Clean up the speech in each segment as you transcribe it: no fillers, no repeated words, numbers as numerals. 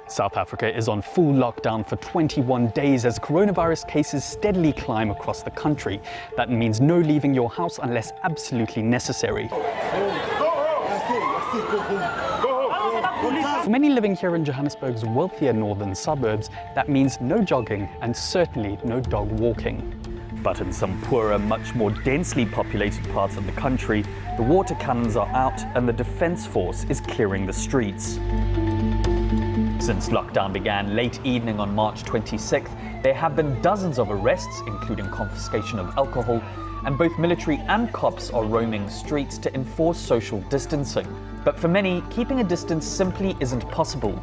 South Africa is on full lockdown for 21 days as coronavirus cases steadily climb across the country. That means no leaving your house unless absolutely necessary. For many living here in Johannesburg's wealthier northern suburbs, that means no jogging and certainly no dog walking. But in some poorer, much more densely populated parts of the country, the water cannons are out and the defence force is clearing the streets. Since lockdown began late evening on March 26th, there have been dozens of arrests, including confiscation of alcohol, and both military and cops are roaming streets to enforce social distancing. But for many, keeping a distance simply isn't possible.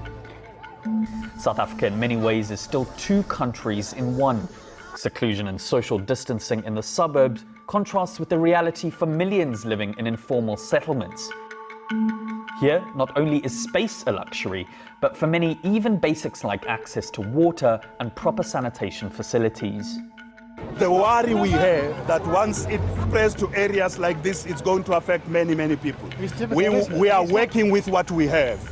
South Africa in many ways is still two countries in one. Seclusion and social distancing in the suburbs contrasts with the reality for millions living in informal settlements. Here, not only is space a luxury, but for many, even basics like access to water and proper sanitation facilities. The worry we have that once it spreads to areas like this, it's going to affect many people. We are working with what we have.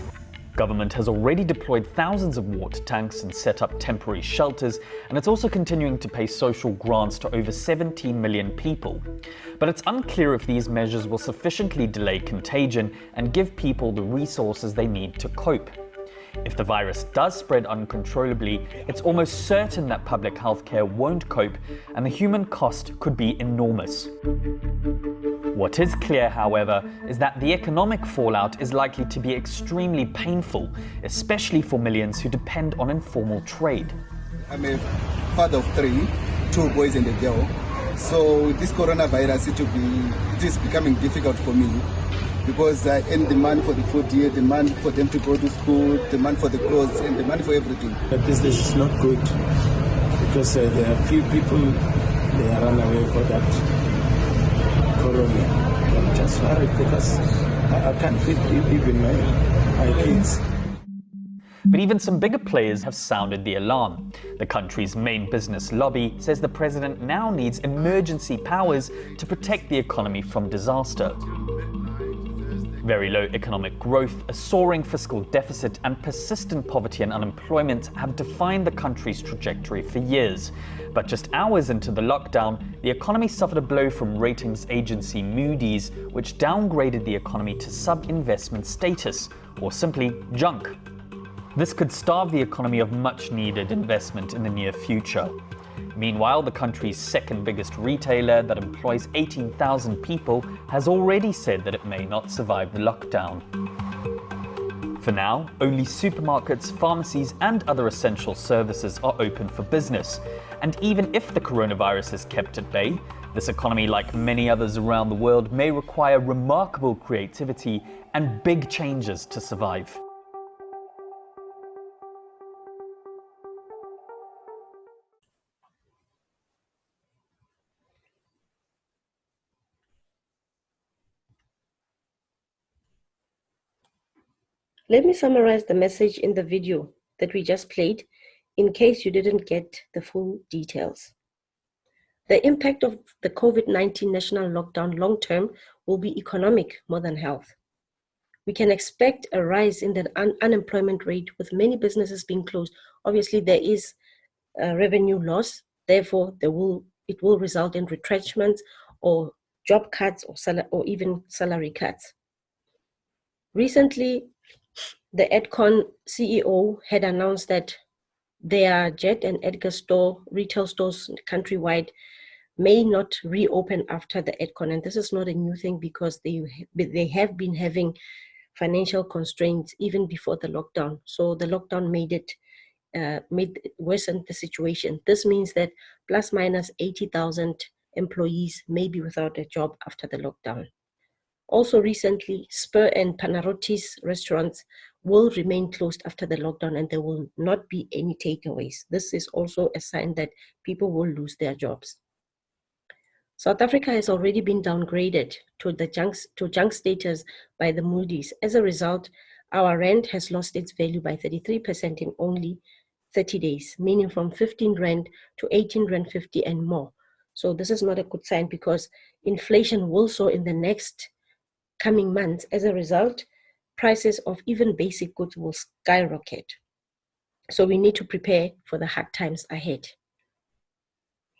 Government has already deployed thousands of water tanks and set up temporary shelters, and it's also continuing to pay social grants to over 17 million people. But it's unclear if these measures will sufficiently delay contagion and give people the resources they need to cope. If the virus does spread uncontrollably, it's almost certain that public health care won't cope, and the human cost could be enormous. What is clear, however, is that the economic fallout is likely to be extremely painful, especially for millions who depend on informal trade. I'm a father of three, 2 boys and a girl. So this coronavirus, it is becoming difficult for me because I earn the money for the food here, the money for them to go to school, the money for the clothes, and the money for everything. The business is not good because there are few people, they are run away for that corona. I'm just worried because I can't feed even my kids. But even some bigger players have sounded the alarm. The country's main business lobby says the president now needs emergency powers to protect the economy from disaster. Very low economic growth, a soaring fiscal deficit, and persistent poverty and unemployment have defined the country's trajectory for years. But just hours into the lockdown, the economy suffered a blow from ratings agency Moody's, which downgraded the economy to sub-investment status, or simply junk. This could starve the economy of much-needed investment in the near future. Meanwhile, the country's second biggest retailer that employs 18,000 people has already said that it may not survive the lockdown. For now, only supermarkets, pharmacies and other essential services are open for business. And even if the coronavirus is kept at bay, this economy, like many others around the world, may require remarkable creativity and big changes to survive. Let me summarize the message in the video that we just played in case you didn't get the full details. The impact of the COVID-19 national lockdown long-term will be economic more than health. We can expect a rise in the unemployment rate with many businesses being closed. Obviously, there is a revenue loss. Therefore, it will result in retrenchments or job cuts or even salary cuts. Recently, the Edcon CEO had announced that their Jet and Edgar retail stores countrywide may not reopen after the Edcon. And this is not a new thing because they have been having financial constraints even before the lockdown. So the lockdown worsened the situation. This means that plus minus 80,000 employees may be without a job after the lockdown. Also recently, Spur and Panarottis restaurants will remain closed after the lockdown and there will not be any takeaways. This is also a sign that people will lose their jobs. South Africa has already been downgraded to junk status by the Moody's. As a result, our rand has lost its value by 33% in only 30 days, meaning from 15 rand to 18 rand 50 and more. So this is not a good sign because inflation will soar in the next coming months. As a result, prices of even basic goods will skyrocket. So we need to prepare for the hard times ahead.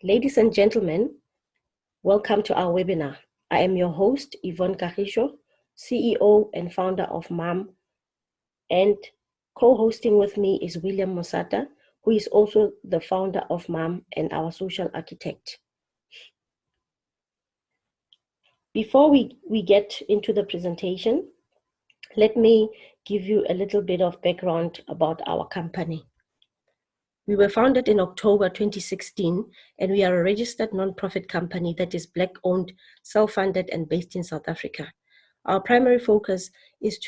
Ladies and gentlemen, welcome to our webinar. I am your host, Yvonne Kagisho, CEO and founder of MAM, and co-hosting with me is William Mosata, who is also the founder of MAM and our social architect. Before we get into the presentation, let me give you a little bit of background about our company. We were founded in October 2016, and we are a registered nonprofit company that is Black-owned, self-funded, and based in South Africa. Our primary focus is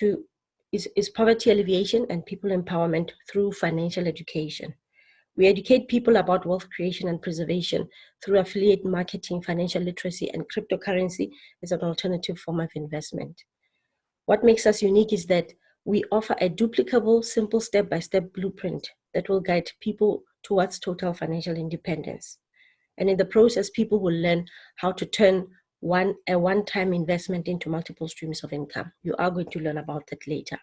poverty alleviation and people empowerment through financial education. We educate people about wealth creation and preservation through affiliate marketing, financial literacy, and cryptocurrency as an alternative form of investment. What makes us unique is that we offer a duplicable, simple step-by-step blueprint that will guide people towards total financial independence. And in the process, people will learn how to turn a one-time investment into multiple streams of income. You are going to learn about that later.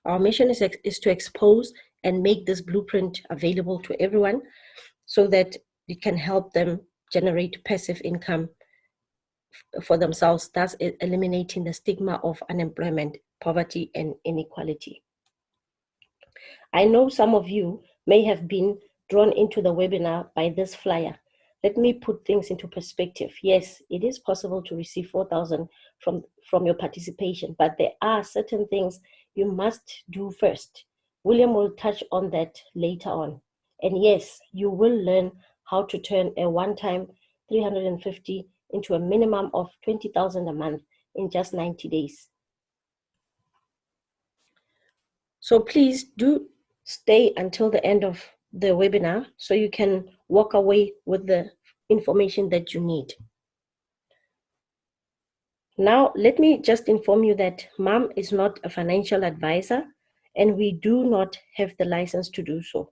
Our mission is to expose and make this blueprint available to everyone so that it can help them generate passive income for themselves, thus eliminating the stigma of unemployment, poverty, and inequality. I know some of you may have been drawn into the webinar by this flyer. Let me put things into perspective. Yes, it is possible to receive 4,000 from your participation, but there are certain things you must do first. William will touch on that later on. And yes, you will learn how to turn a one-time 350 into a minimum of 20,000 a month in just 90 days. So please do stay until the end of the webinar so you can walk away with the information that you need. Now, let me just inform you that MAM is not a financial advisor and we do not have the license to do so.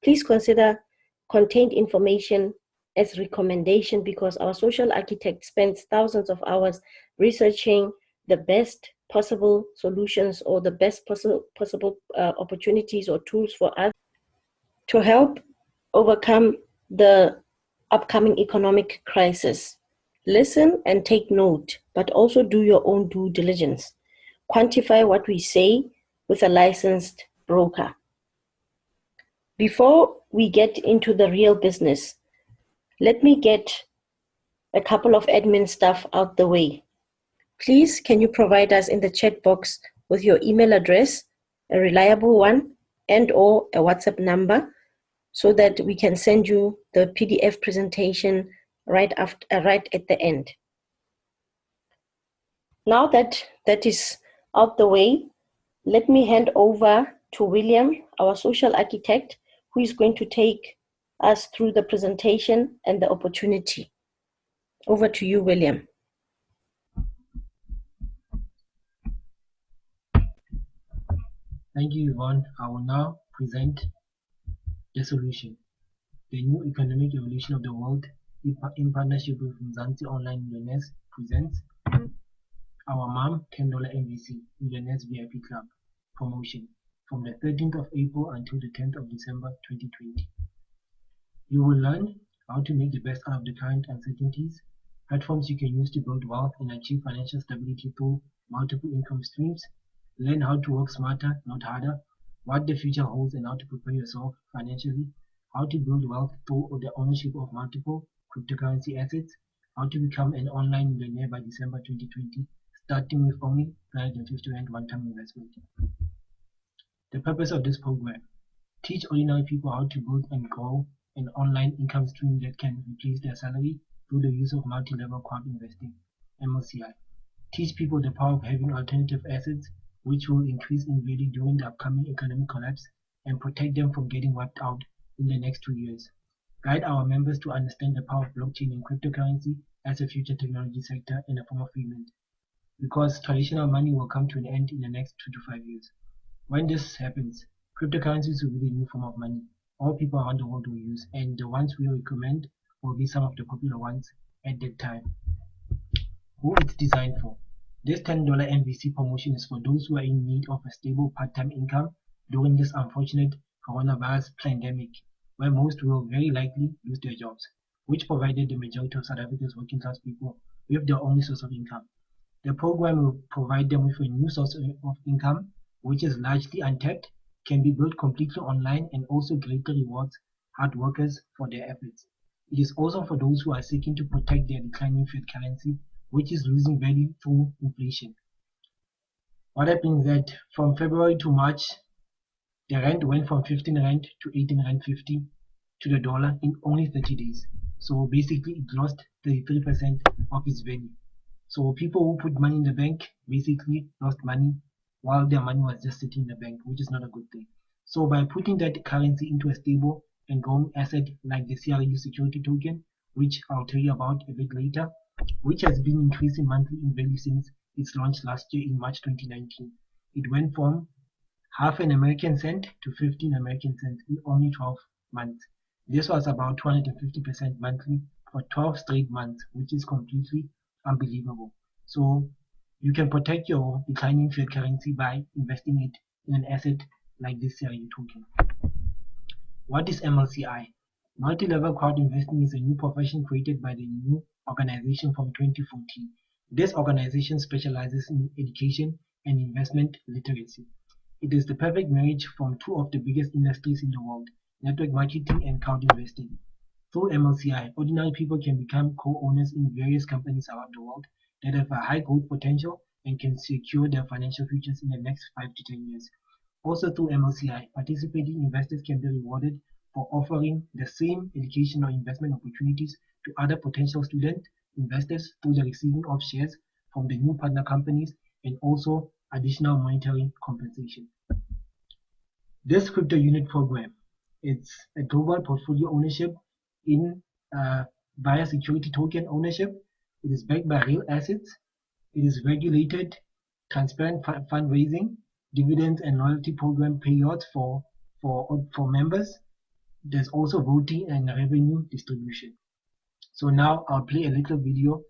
Please consider contained information as recommendation because our social architect spends thousands of hours researching the best possible solutions or the best possible opportunities or tools for us to help overcome the upcoming economic crisis. Listen and take note, but also do your own due diligence. Quantify what we say with a licensed broker. Before we get into the real business, let me get a couple of admin stuff out the way. Please, can you provide us in the chat box with your email address, a reliable one, and/or a WhatsApp number so that we can send you the PDF presentation right at the end. Now that that is out the way, let me hand over to William, our social architect, who is going to take us through the presentation and the opportunity. Over to you, William. Thank you, Yvonne. I will now present the solution. The new economic evolution of the world in partnership with Mzansi Online Millionaires presents our MAM $10 MVC Millionaires VIP Club promotion from the 13th of April until the 10th of December 2020. You will learn how to make the best out of the current uncertainties, platforms you can use to build wealth and achieve financial stability through multiple income streams, learn how to work smarter, not harder, what the future holds and how to prepare yourself financially, how to build wealth through the ownership of multiple cryptocurrency assets, how to become an online millionaire by December 2020, starting with only 350 Rand one-time investment. The purpose of this program: teach ordinary people how to build and grow an online income stream that can replace their salary through the use of multi-level crowd investing, MLCI. Teach people the power of having alternative assets which will increase in value during the upcoming economic collapse and protect them from getting wiped out in the next 2 years. Guide our members to understand the power of blockchain and cryptocurrency as a future technology sector in a form of payment, because traditional money will come to an end in the next 2 to 5 years. When this happens, cryptocurrencies will be the new form of money all people around the world will use, and the ones we recommend will be some of the popular ones at that time. Who it's designed for: This $10 MVC promotion is for those who are in need of a stable part-time income during this unfortunate coronavirus pandemic, where most will very likely lose their jobs, which provided the majority of South Africa's working class people with their only source of income. The program will provide them with a new source of income, which is largely untapped, can be built completely online, and also greatly rewards hard workers for their efforts. It is also for those who are seeking to protect their declining fiat currency, which is losing value through inflation. What happens is that from February to March, the rand went from 15 rand to 18 rand 50 to the dollar in only 30 days. So basically it lost 33% of its value. So people who put money in the bank basically lost money while their money was just sitting in the bank, which is not a good thing. So by putting that currency into a stable and growing asset like the CRU security token, which I'll tell you about a bit later, which has been increasing monthly in value since its launch last year in March 2019. It went from half an American cent to 15 American cents in only 12 months. This was about 250% monthly for 12 straight months, which is completely unbelievable. So you can protect your declining fiat currency by investing it in an asset like this CRU token. What is MLCI? Multi-level crowd investing is a new profession created by the new organization from 2014. This organization specializes in education and investment literacy. It is the perfect marriage from two of the biggest industries in the world, network marketing and crowd investing. Through MLCI, ordinary people can become co-owners in various companies around the world that have a high growth potential and can secure their financial futures in the next 5 to 10 years. Also through MLCI, participating investors can be rewarded for offering the same education or investment opportunities to other potential student investors through the receiving of shares from the new partner companies and also additional monetary compensation. This crypto unit program, it's a global portfolio ownership in via security token ownership. It is backed by real assets. It is regulated, transparent fundraising, dividends and loyalty program payouts for members. There's also voting and revenue distribution. So now I'll play a little video,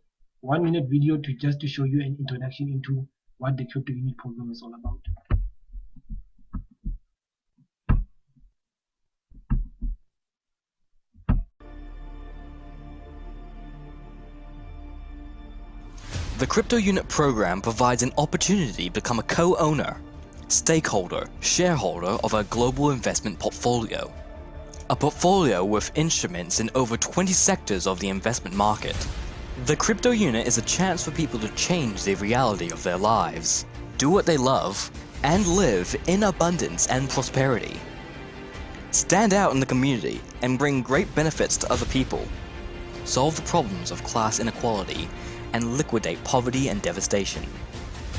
1 minute video to show you an introduction into what the crypto unit program is all about. The Crypto Unit program provides an opportunity to become a co-owner, stakeholder, shareholder of a global investment portfolio. A portfolio with instruments in over 20 sectors of the investment market. The Crypto Unit is a chance for people to change the reality of their lives, do what they love, and live in abundance and prosperity. Stand out in the community and bring great benefits to other people. Solve the problems of class inequality and liquidate poverty and devastation.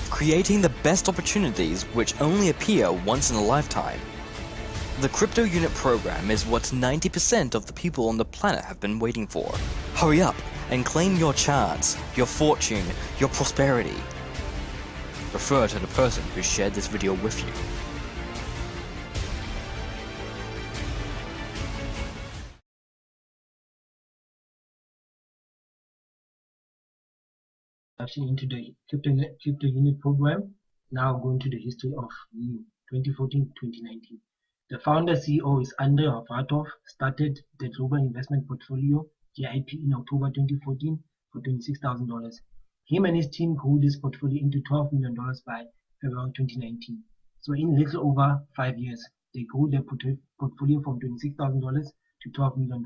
Creating the best opportunities which only appear once in a lifetime. The Crypto Unit program is what 90% of the people on the planet have been waiting for. Hurry up and claim your chance, your fortune, your prosperity. Refer to the person who shared this video with you. Into the crypto unit program. Now going to the history of EU 2014-2019. The founder CEO is Andrei Avatov, started the Global Investment Portfolio GIP in October 2014 for $26,000. Him and his team grew this portfolio into $12 million by February 2019. So in little over 5 years, they grew their portfolio from $26,000 to $12 million.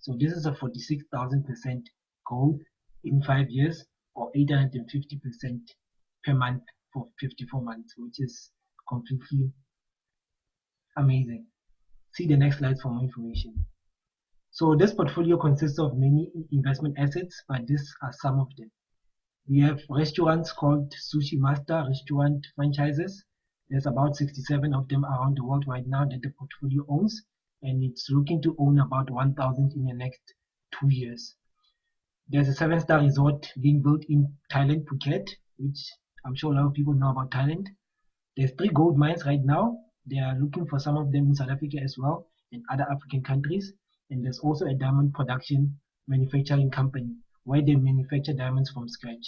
So this is a 46,000% growth in 5 years, or 850% per month for 54 months, which is completely amazing. See the next slide for more information. So this portfolio consists of many investment assets, but these are some of them. We have restaurants called Sushi Master restaurant franchises. There's about 67 of them around the world right now that the portfolio owns, and it's looking to own about 1,000 in the next 2 years. There's a 7-star resort being built in Thailand, Phuket, which I'm sure a lot of people know about Thailand. There's 3 gold mines right now. They are looking for some of them in South Africa as well and other African countries. And there's also a diamond production manufacturing company where they manufacture diamonds from scratch.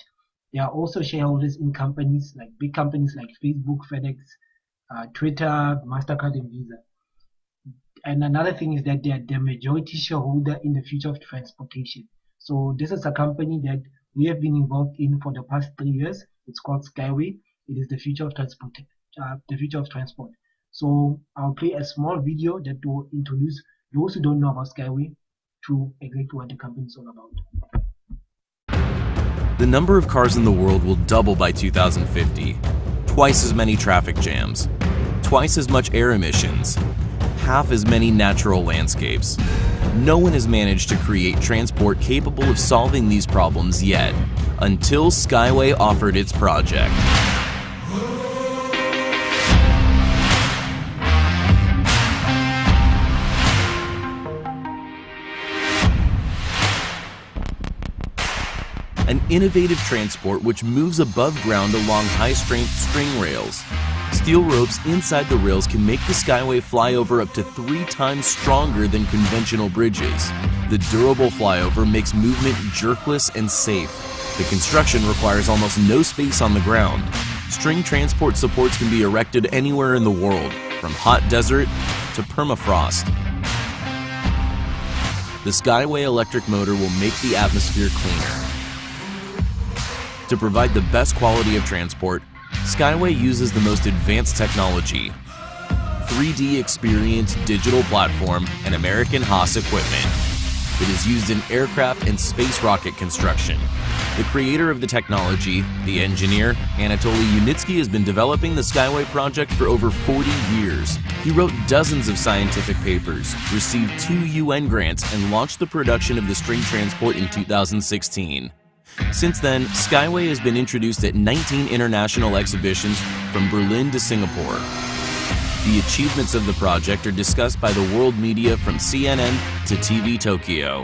They are also shareholders in companies like big companies like Facebook, FedEx, Twitter, MasterCard, and Visa. And another thing is that they are the majority shareholder in the future of transportation. So this is a company that we have been involved in for the past 3 years. It's called Skyway. It is the future of transport. So I'll play a small video that will introduce those who don't know about Skyway to exactly what the company is all about. The number of cars in the world will double by 2050. Twice as many traffic jams, twice as much air emissions, half as many natural landscapes. No one has managed to create transport capable of solving these problems yet, until Skyway offered its project. An innovative transport which moves above ground along high-strength string rails. Steel ropes inside the rails can make the Skyway flyover up to 3 times stronger than conventional bridges. The durable flyover makes movement jerkless and safe. The construction requires almost no space on the ground. String transport supports can be erected anywhere in the world, from hot desert to permafrost. The Skyway electric motor will make the atmosphere cleaner. To provide the best quality of transport, Skyway uses the most advanced technology, 3D Experience digital platform, and American Haas equipment. It is used in aircraft and space rocket construction. The creator of the technology, the engineer, Anatoly Yunitsky, has been developing the Skyway project for over 40 years. He wrote dozens of scientific papers, received 2 UN grants, and launched the production of the string transport in 2016. Since then, Skyway has been introduced at 19 international exhibitions from Berlin to Singapore. The achievements of the project are discussed by the world media from CNN to TV Tokyo.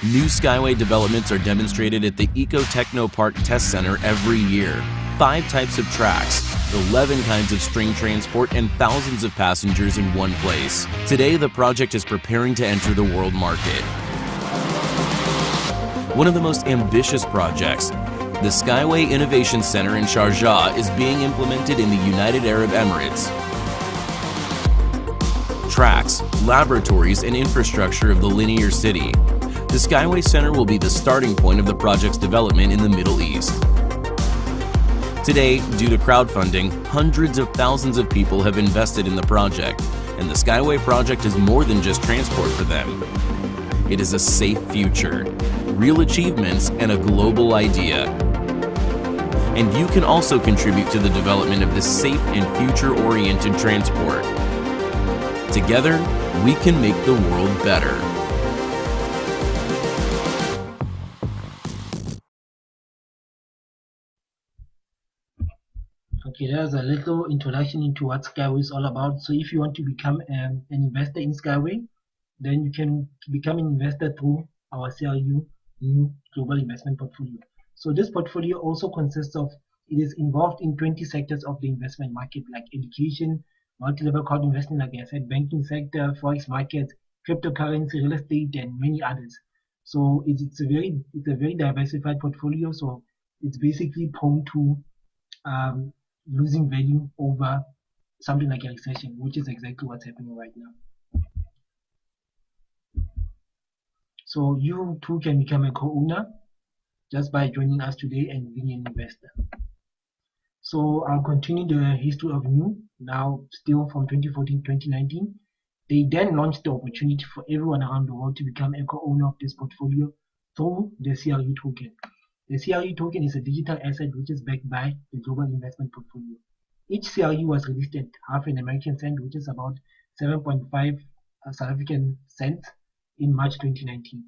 New Skyway developments are demonstrated at the Eco Techno Park Test Center every year. 5 types of tracks, 11 kinds of string transport, and thousands of passengers in one place. Today, the project is preparing to enter the world market. One of the most ambitious projects, the Skyway Innovation Center in Sharjah, is being implemented in the United Arab Emirates. Tracks, laboratories, and infrastructure of the linear city. The Skyway Center will be the starting point of the project's development in the Middle East. Today, due to crowdfunding, hundreds of thousands of people have invested in the project, and the Skyway project is more than just transport for them. It is a safe future, real achievements, and a global idea. And you can also contribute to the development of this safe and future-oriented transport. Together, we can make the world better. Okay, there's a little introduction into what Skyway is all about. So if you want to become an investor in Skyway, then you can become an investor through our CRU new global investment portfolio. So this portfolio also consists of, it is involved in 20 sectors of the investment market, like education, multi-level cloud investing, like I said, banking sector, forex markets, cryptocurrency, real estate, and many others. So it's a very diversified portfolio. So it's basically prone to losing value over something like a recession, which is exactly what's happening right now. So you too can become a co-owner just by joining us today and being an investor. So I'll continue the history of NU, now still from 2014-2019. They then launched the opportunity for everyone around the world to become a co-owner of this portfolio through the CRU token. The CRU token is a digital asset which is backed by the global investment portfolio. Each CRU was released at half an American cent, which is about 7.5 South African cents in March 2019.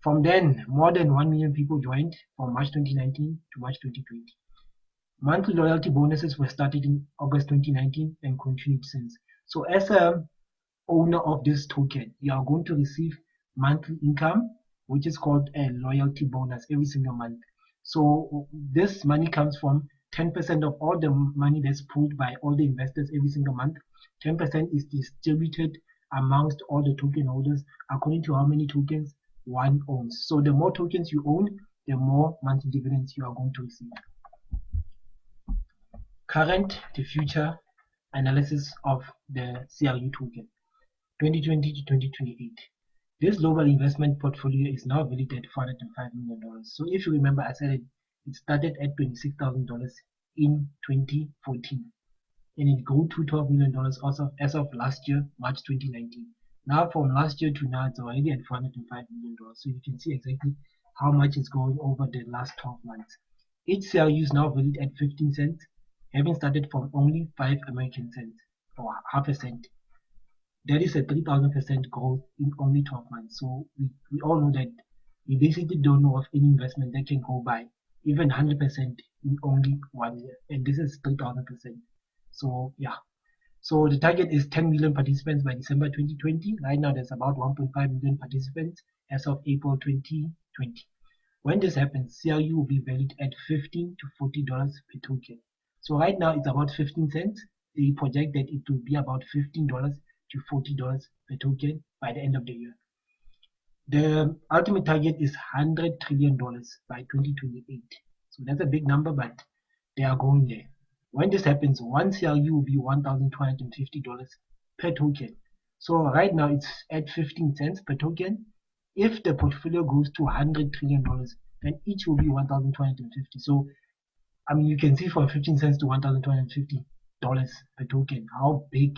From then, more than 1 million people joined from March 2019 to March 2020. Monthly loyalty bonuses were started in August 2019 and continued since. So as a owner of this token, you are going to receive monthly income, which is called a loyalty bonus every single month. So this money comes from 10% of all the money that's pooled by all the investors every single month. 10% is distributed amongst all the token holders according to how many tokens one owns. So the more tokens you own, the more monthly dividends you are going to receive. current to future analysis of the CRU token 2020 to 2028. This global investment portfolio is now valued at $405 million. So if you remember, I said it started at $26,000 in 2014 and it grew to $12 million as of last year, March 2019. Now from last year to now, it's already at $405 million. So you can see exactly how much is going over the last 12 months. Each CRU is now valued at 15 cents, having started from only 5 American cents or half a cent. That is a 3,000% growth in only 12 months. So we all know that we basically don't know of any investment that can go by even 100% in only 1 year. And this is 3,000%. So yeah. So the target is 10 million participants by December 2020. Right now there's about 1.5 million participants as of April 2020. When this happens, CRU will be valued at $15 to $40 per token. So right now it's about 15 cents. They project that it will be about $15 to $40 per token by the end of the year. The ultimate target is $100 trillion by 2028. So that's a big number, but they are going there. When this happens, one CRU will be $1,250 per token. So right now it's at 15 cents per token. If the portfolio goes to $100 trillion, then each will be $1,250. So I mean, you can see from 15 cents to $1,250 per token how big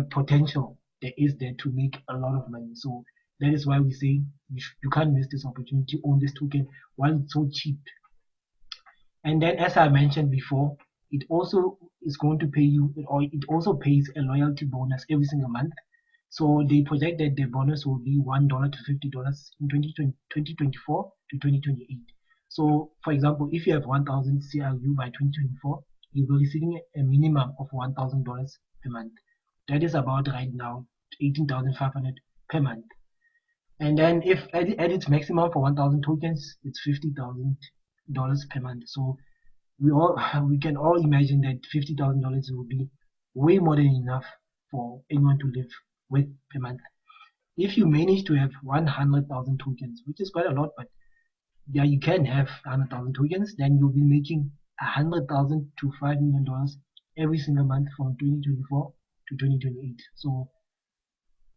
potential there is there to make a lot of money. So that is why we say you can't miss this opportunity, own this token while it's so cheap. And then, as I mentioned before, it also is going to pay you, or it also pays a loyalty bonus every single month. So they project that the bonus will be $1 to $50 in 2024 to 2028. So for example, if you have 1,000 CRU by 2024, you'll be receiving a minimum of $1,000 per month. That is about right now $18,500 per month. And then if at its maximum for 1,000 tokens, it's $50,000 per month. So we can all imagine that $50,000 will be way more than enough for anyone to live with per month. If you manage to have 100,000 tokens, which is quite a lot, but yeah, you can have 100,000 tokens, then you'll be making $100,000 to $5 million every single month from 2024 to 2028. So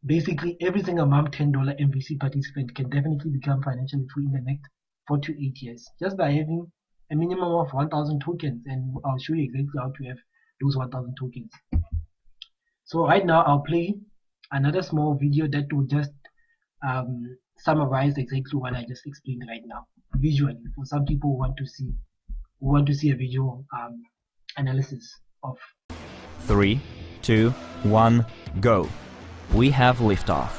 basically, every single month, $10 MVC participant can definitely become financially free in the next 4 to 8 years just by having a minimum of 1,000 tokens. And I'll show you exactly how to have those 1,000 tokens. So right now, I'll play another small video that will just summarize exactly what I just explained right now visually for some people who want to see a visual analysis of. 3, 2, 1, go. We have liftoff.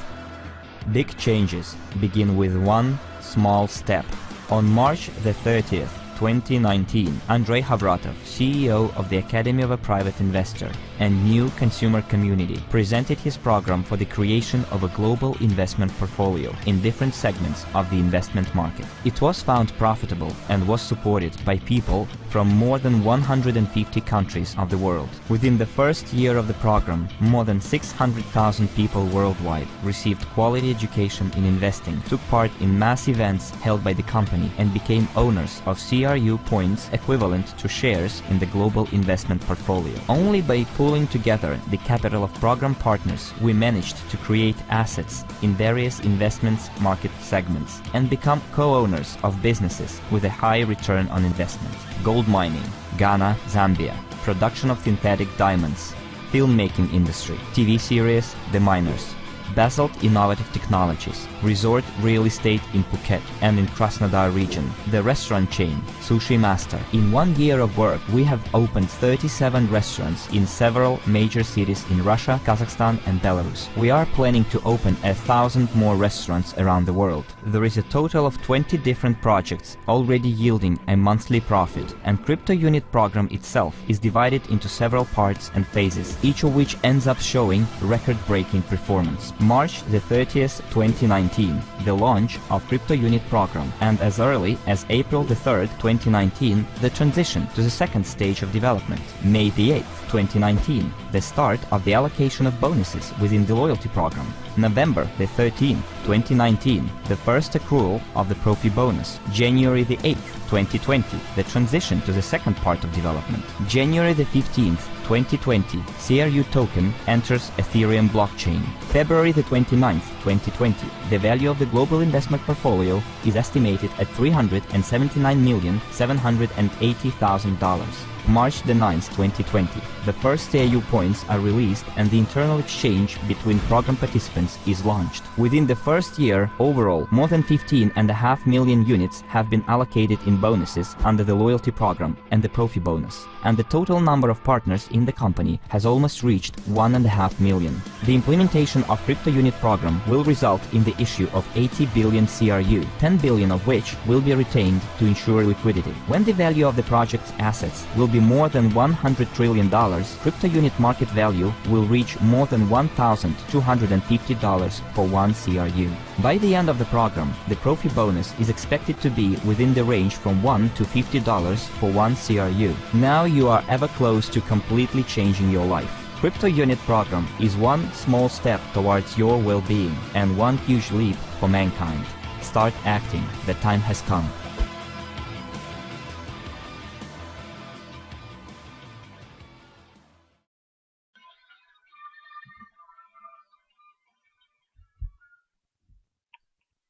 Big changes begin with one small step. On March the 30th, 2019, Andrei Havratov, CEO of the Academy of a Private Investor and New Consumer Community, presented his program for the creation of a global investment portfolio in different segments of the investment market. It was found profitable and was supported by people from more than 150 countries of the world. Within the first year of the program, more than 600,000 people worldwide received quality education in investing, took part in mass events held by the company, and became owners of CRU points equivalent to shares in the global investment portfolio. Only by pulling together the capital of program partners, we managed to create assets in various investments market segments and become co-owners of businesses with a high return on investment. Gold mining, Ghana, Zambia, production of synthetic diamonds, filmmaking industry, TV series, The Miners, Basalt Innovative Technologies, resort real estate in Phuket and in Krasnodar region, the restaurant chain Sushi Master. In 1 year of work, we have opened 37 restaurants in several major cities in Russia, Kazakhstan and Belarus. We are planning to open 1,000 more restaurants around the world. There is a total of 20 different projects already yielding a monthly profit, and crypto unit program itself is divided into several parts and phases, each of which ends up showing record-breaking performance. March the 30th, 2019, the launch of Crypto Unit program, and as early as April the 3rd, 2019, the transition to the second stage of development. May the 8th, 2019, the start of the allocation of bonuses within the loyalty program. November the 13th, 2019, the first accrual of the Profi bonus. January the 8th, 2020, the transition to the second part of development. January the 15th, 2020, CRU token enters Ethereum blockchain. February the 29th, 2020, the value of the global investment portfolio is estimated at $379,780,000. March the 9th, 2020, the first CRU points are released and the internal exchange between program participants is launched. Within the first year, overall, more than 15.5 million units have been allocated in bonuses under the loyalty program and the Profi bonus, and the total number of partners in the company has almost reached 1.5 million. The implementation of crypto unit program will result in the issue of 80 billion CRU, 10 billion of which will be retained to ensure liquidity. When the value of the project's assets will be more than $100 trillion, crypto unit market value will reach more than $1,250 for one CRU. By the end of the program, the Profi bonus is expected to be within the range from $1 to $50 for one CRU. Now you are ever close to completely changing your life. Crypto unit program is one small step towards your well-being and one huge leap for mankind. Start acting. The time has come.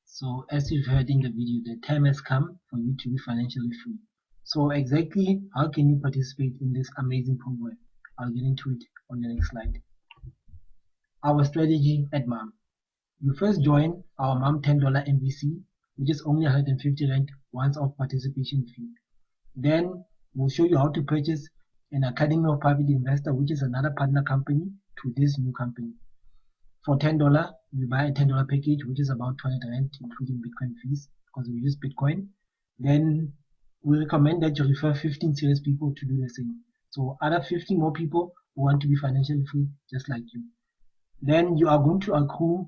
So as you've heard in the video, the time has come for you to be financially free. So exactly how can you participate in this amazing program? I'll get into it on the next slide. Our strategy at MAM. You first join our MAM $10 MVC, which is only 150 Rand once off participation fee. Then we'll show you how to purchase an Academy of Private Investor, which is another partner company to this new company. For $10, we buy a $10 package, which is about 200 Rand, including Bitcoin fees, because we use Bitcoin. Then we recommend that you refer 15 serious people to do the same. So other 50 more people who want to be financially free, just like you. Then you are going to accrue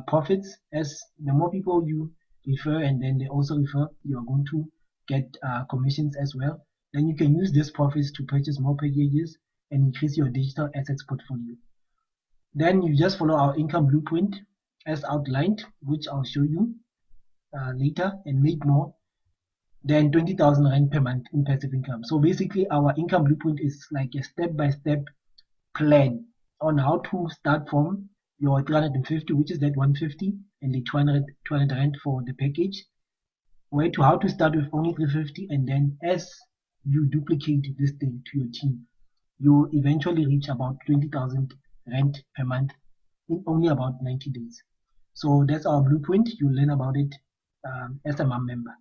profits as the more people you refer, and then they also refer, you are going to get commissions as well. Then you can use these profits to purchase more packages and increase your digital assets portfolio. Then you just follow our income blueprint as outlined, which I'll show you later, and make more than 20,000 Rand per month in passive income. So basically our income blueprint is like a step-by-step plan on how to start from your 350, which is that 150, and the 200 Rand for the package, where to how to start with only 350, and then as you duplicate this thing to your team, you eventually reach about 20,000 Rand per month in only about 90 days. So that's our blueprint. You'll learn about it as a MAM member.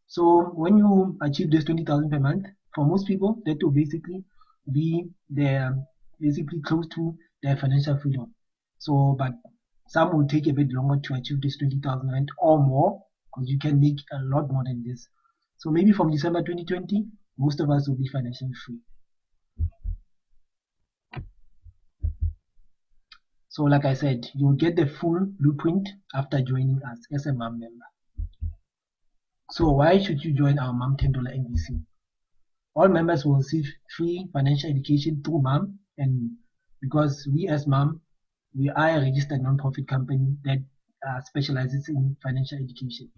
So when you achieve this 20,000 per month, for most people, that will basically be basically close to their financial freedom. So, but some will take a bit longer to achieve this 20,000 Rand or more, because you can make a lot more than this. So maybe from December 2020, most of us will be financially free. So like I said, you'll get the full blueprint after joining us as a MAM member. So why should you join our MAM $10 MVC? All members will receive free financial education through MAM, and because we as MAM, we are a registered non-profit company that specializes in financial education.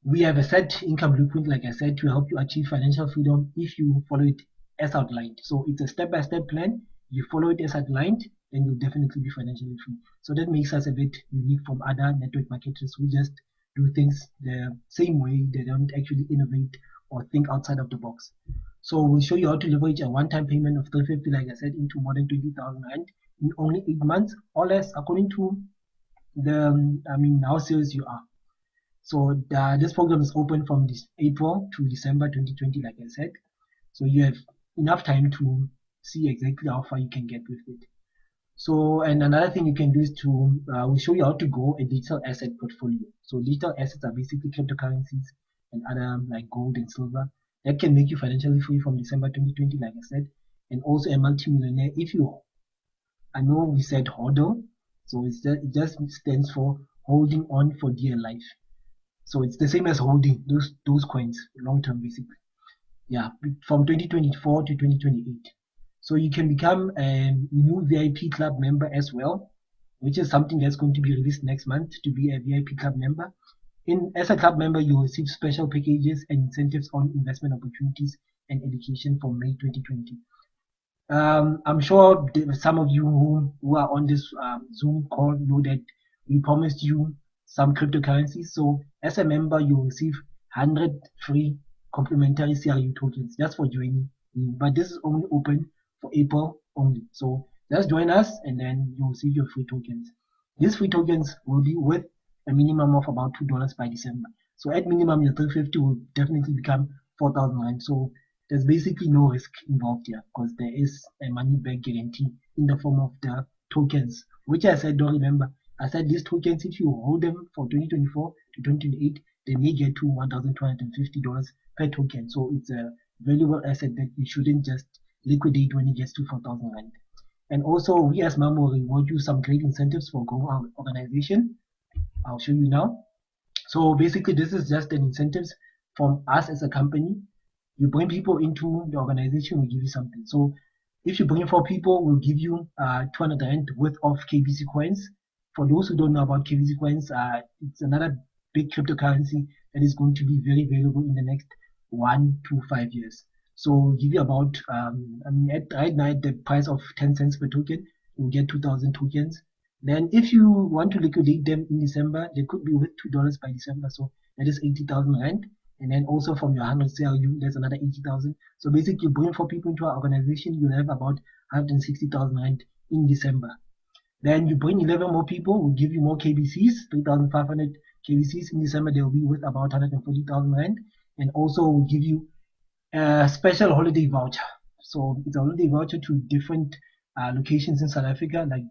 We have a set income blueprint, like I said, to help you achieve financial freedom if you follow it as outlined. So it's a step-by-step plan. You follow it as outlined, then you'll definitely be financially free. So that makes us a bit unique from other network marketers who just do things the same way. They don't actually innovate or think outside of the box. So we'll show you how to leverage a one-time payment of 350, like I said, into more than 20,000 Rand in only 8 months, or less, according to the how serious you are. So this program is open from this April to December 2020, like I said. So you have enough time to see exactly how far you can get with it. So, and another thing you can do is to we'll show you how to grow a digital asset portfolio. So digital assets are basically cryptocurrencies and other like gold and silver that can make you financially free from December 2020, like I said, and also a multimillionaire if you. I know we said HODL, so it just stands for holding on for dear life. So it's the same as holding those coins long term, basically. Yeah, from 2024 to 2028. So you can become a new VIP club member as well. which is something that's going to be released next month to be a VIP club member. As a club member, you will receive special packages and incentives on investment opportunities and education from May 2020. I'm sure some of you who are on this Zoom call know that we promised you some cryptocurrencies. So as a member, you will receive 100 free complimentary CRU tokens just for joining. But this is only open for April only. So just join us and then you'll receive your free tokens. These free tokens will be with a minimum of about $2 by December. So at minimum, your 350 will definitely become 4,000 Rand. So there's basically no risk involved here because there is a money back guarantee in the form of the tokens, which I said, don't remember. I said these tokens, if you hold them for 2024 to 2028, they may get to $1,250 per token. So it's a valuable asset that you shouldn't just liquidate when it gets to 4,000 Rand. And also, we as MAM will reward you some great incentives for growing our organization. I'll show you now. So basically, this is just an incentives from us as a company. You bring people into the organization, we give you something. So if you bring 4 people, we'll give you 200 Rand worth of KBC coins. For those who don't know about KBC coins, it's another big cryptocurrency that is going to be very valuable in the next 1 to 5 years. So we'll give you about, right now at the price of 10 cents per token, you'll get 2,000 tokens. Then if you want to liquidate them in December, they could be worth $2 by December. So that is 80,000 Rand. And then also from your 100 CRU, there's another 80,000. So basically, you bring 4 people into our organization, you'll have about 160,000 Rand in December. Then you bring 11 more people, we'll give you more KBCs, 3,500 KBCs. In December, they'll be worth about 140,000 Rand. And also, we'll give you a special holiday voucher. So it's a holiday voucher to different locations in South Africa, like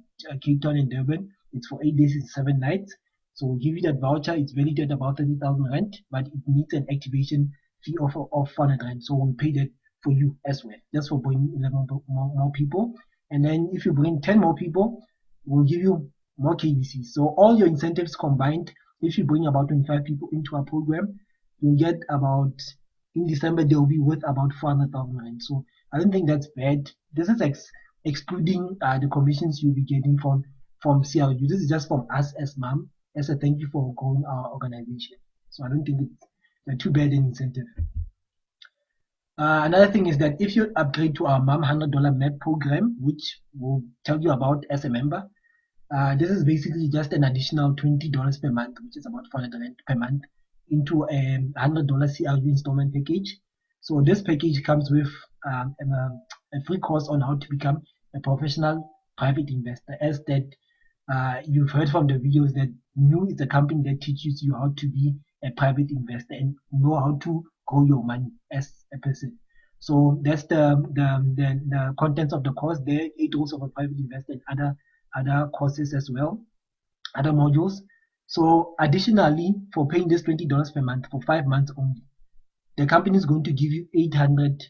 Cape Town and Durban. It's for 8 days and 7 nights. So we'll give you that voucher. It's valued at about 30,000 Rand, but it needs an activation fee of 400 Rand. So we'll pay that for you as well, just for bringing 11 more people. And then if you bring 10 more people, we'll give you more KBCs. So all your incentives combined, if you bring about 25 people into our program, you'll get about, in December, they'll be worth about 400,000 Rand. So I don't think that's bad. This is excluding the commissions you'll be getting from CRU. This is just from us as MAM, as a thank you for growing our organization. So I don't think it's too bad an incentive. Another thing is that if you upgrade to our MAM $100 MEP program, which we'll tell you about as a member, this is basically just an additional $20 per month, which is about 400 Rand per month, into a $100 CRU installment package. So this package comes with a free course on how to become a professional private investor, as that you've heard from the videos that New is a company that teaches you how to be a private investor and know how to grow your money as a person. So that's the contents of the course there, 8 rules of a private investor and other courses as well, other modules. So additionally, for paying this $20 per month for 5 months only, the company is going to give you 800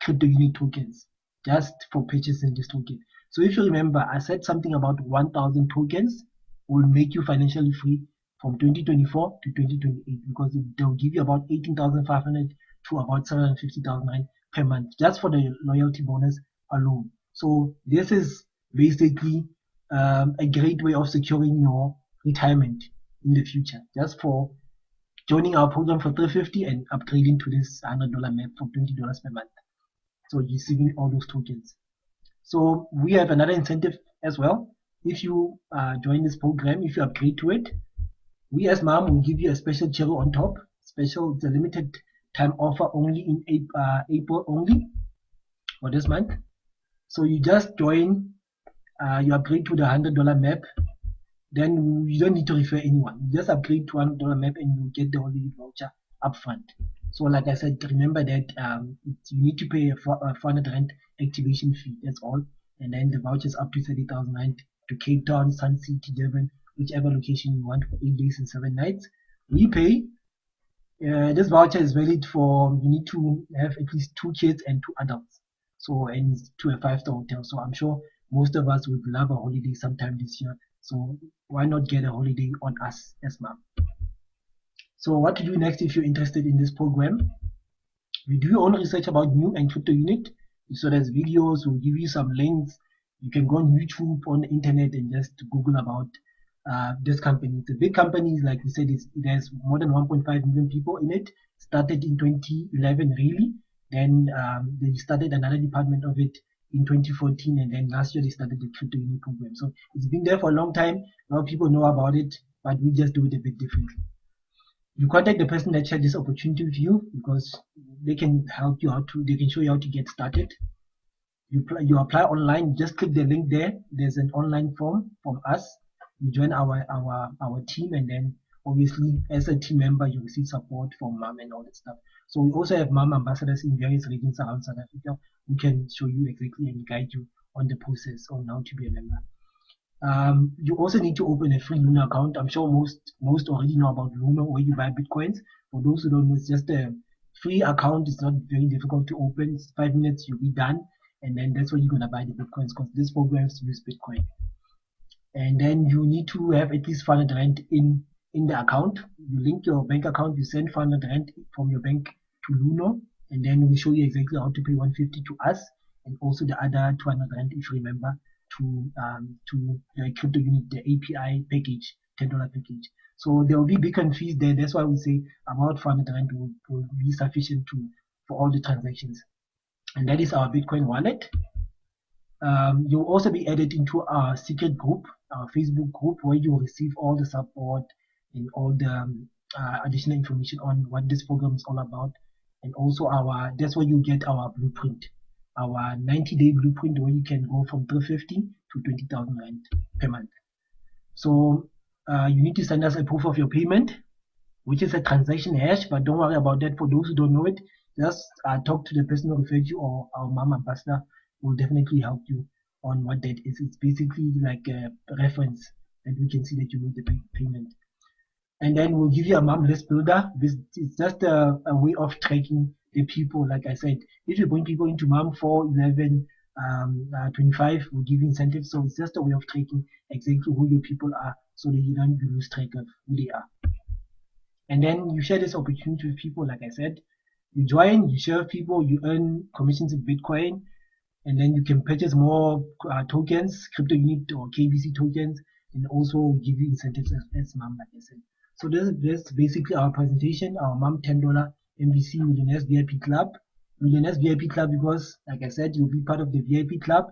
crypto unit tokens just for purchasing this token. So if you remember, I said something about 1,000 tokens will make you financially free from 2024 to 2028, because they'll give you about 18,500 to about 750,000 Rand per month just for the loyalty bonus alone. So this is basically a great way of securing your retirement in the future, just for joining our program for 350 and upgrading to this $100 MEP for $20 per month. So you're receiving all those tokens. So we have another incentive as well. If you join this program, if you upgrade to it, we as MAM will give you a special cherry on top. Special, it's a limited time offer only in April only for this month. So you just join, you upgrade to the $100 MEP, then you don't need to refer anyone. You just upgrade to $100 MEP and you get the holiday voucher upfront. So like I said, remember that you need to pay a 400 Rand activation fee, that's all. And then the voucher is up to 30,000 Rand to Cape Town, Sun City, Durban, whichever location you want for 8 days and 7 nights. We pay. This voucher is valid for, you need to have at least 2 kids and 2 adults. So, and to a 5-star hotel. So I'm sure most of us would love a holiday sometime this year. So why not get a holiday on us as MAM? So what to do next if you're interested in this program? We do your own research about New and crypto unit. So there's videos, we'll give you some links. You can go on YouTube, on the internet, and just Google about this company. It's a big company, like we said, it has more than 1.5 million people in it. Started in 2011, really. Then they started another department of it in 2014, and then last year they started the crypto unit program. So it's been there for a long time. A lot of people know about it, but we just do it a bit differently. You contact the person that shared this opportunity with you, because they can help you they can show you how to get started. You apply online, just click the link there. There's an online form from us. You join our team, and then obviously as a team member you receive support from mom and all that stuff. So we also have mom ambassadors in various regions around South Africa who can show you exactly and guide you on the process on how to be a member. You also need to open a free Luna account. I'm sure most already know about Luna, where you buy bitcoins. For those who don't know, it's just a free account. It's not very difficult to open. It's 5 minutes, you'll be done, and then that's where you're gonna buy the bitcoins, because this program use Bitcoin. And then you need to have at least 500 rand in the account. You link your bank account, you send 500 rand from your bank to Luno, and then we show you exactly how to pay 150 to us, and also the other 200 rand, if you remember, to the crypto unit, the API package, $10 package. So there will be beacon fees there. That's why we say about 400 rand will be sufficient for all the transactions. And that is our Bitcoin wallet. You'll also be added into our secret group, our Facebook group, where you will receive all the support and all the additional information on what this program is all about. And also that's where you get our blueprint, our 90-day blueprint, where you can go from 350 to 20,000 rand per month. So you need to send us a proof of your payment, which is a transaction hash, but don't worry about that. For those who don't know it, just talk to the person who referred you, or our mom ambassador will definitely help you on what that is. It's basically like a reference that we can see that you made the payment. And then we'll give you a mom list builder. This is just a way of tracking the people. Like I said, if you bring people into mom 4, 11, 25, we'll give you incentives. So it's just a way of tracking exactly who your people are, so that you don't lose track of who they are. And then you share this opportunity with people. Like I said, you join, you share with people, you earn commissions in Bitcoin, and then you can purchase more tokens, crypto unit or KBC tokens, and also give you incentives as mom, like I said. So this is basically our presentation, our mom $10 MVC Millionaires VIP Club. Millionaires VIP Club, because like I said, you'll be part of the VIP club,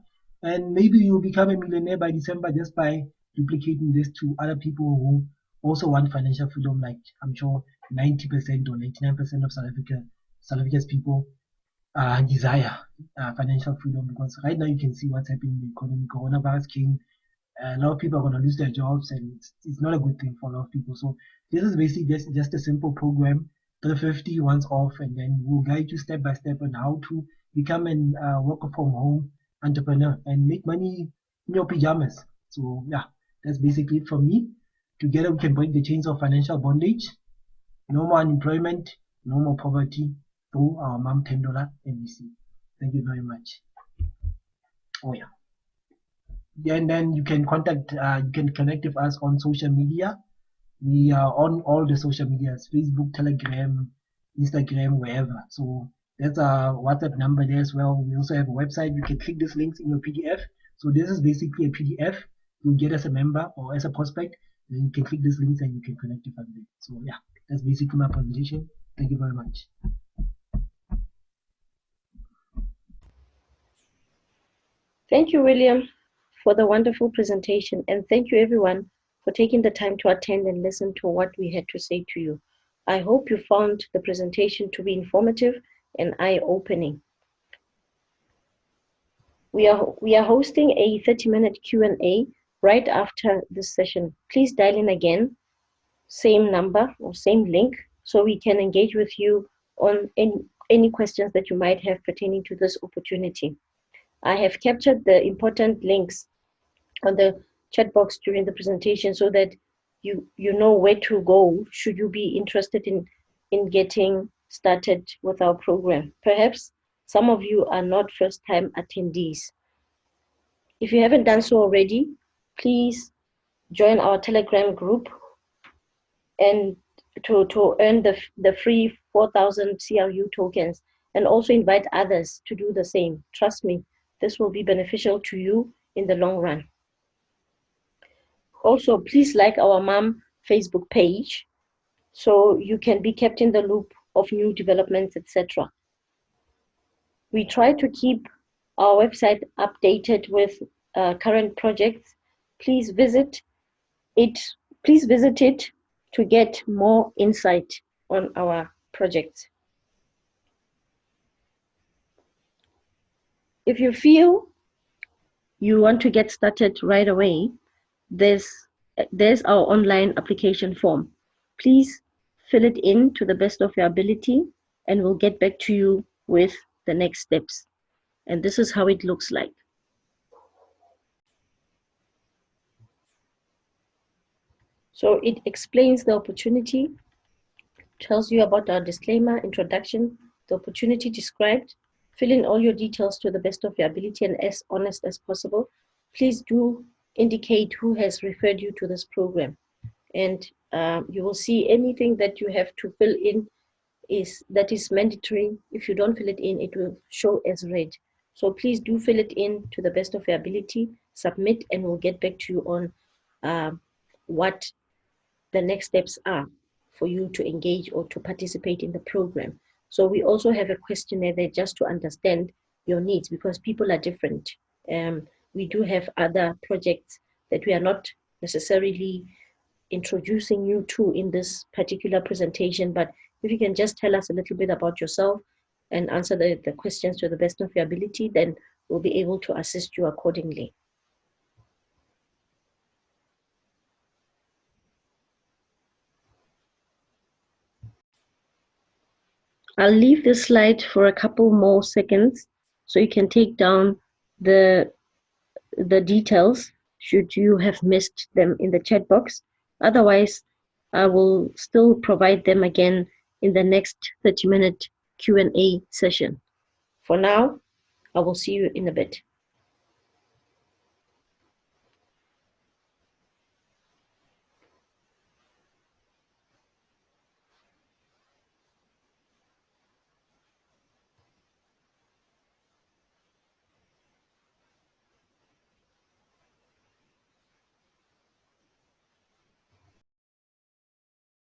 and maybe you'll become a millionaire by December just by duplicating this to other people who also want financial freedom. Like I'm sure 90% or 99% of South Africa's people desire financial freedom, because right now you can see what's happening in the economy. Coronavirus came, a lot of people are going to lose their jobs, and it's not a good thing for a lot of people. So this is basically just a simple program, 350 once off, and then we'll guide you step by step on how to become an worker from home entrepreneur and make money in your pajamas. So yeah, that's basically it from me. Together we can break the chains of financial bondage. No more unemployment, no more poverty, through our mom $10 MVC. Thank you very much. Oh yeah. And then you can you can connect with us on social media. We are on all the social medias: Facebook, Telegram, Instagram, wherever. So that's our WhatsApp number there as well. We also have a website. You can click these links in your PDF. So this is basically a PDF. You'll get as a member or as a prospect. Then you can click these links and you can connect with us there. So yeah, that's basically my presentation. Thank you very much. Thank you, William, for the wonderful presentation. And thank you, everyone, for taking the time to attend and listen to what we had to say to you. I hope you found the presentation to be informative and eye-opening. We are hosting a 30-minute Q&A right after this session. Please dial in again, same number or same link, so we can engage with you on any questions that you might have pertaining to this opportunity. I have captured the important links on the chat box during the presentation so that you know where to go should you be interested in getting started with our program. Perhaps some of you are not first-time attendees. If you haven't done so already, please join our Telegram group and to earn the free 4,000 CRU tokens, and also invite others to do the same. Trust me, this will be beneficial to you in the long run. Also, please like our mom Facebook page so you can be kept in the loop of new developments, etc. We try to keep our website updated with current projects. Please visit it. Please visit it to get more insight on our projects. If you feel you want to get started right away, there's our online application form. Please fill it in to the best of your ability and we'll get back to you with the next steps. And this is how it looks like. So it explains the opportunity, tells you about our disclaimer, introduction, the opportunity described. Fill in all your details to the best of your ability and as honest as possible. Please do indicate who has referred you to this program. And you will see anything that you have to fill in that is mandatory. If you don't fill it in, it will show as red. So please do fill it in to the best of your ability, submit, and we'll get back to you on what the next steps are for you to engage or to participate in the program. So we also have a questionnaire there just to understand your needs because people are different. We do have other projects that we are not necessarily introducing you to in this particular presentation, but if you can just tell us a little bit about yourself and answer the questions to the best of your ability, then we'll be able to assist you accordingly. I'll leave this slide for a couple more seconds so you can take down the details should you have missed them in the chat box. Otherwise, I will still provide them again in the next 30-minute Q&A session. For now, I will see you in a bit.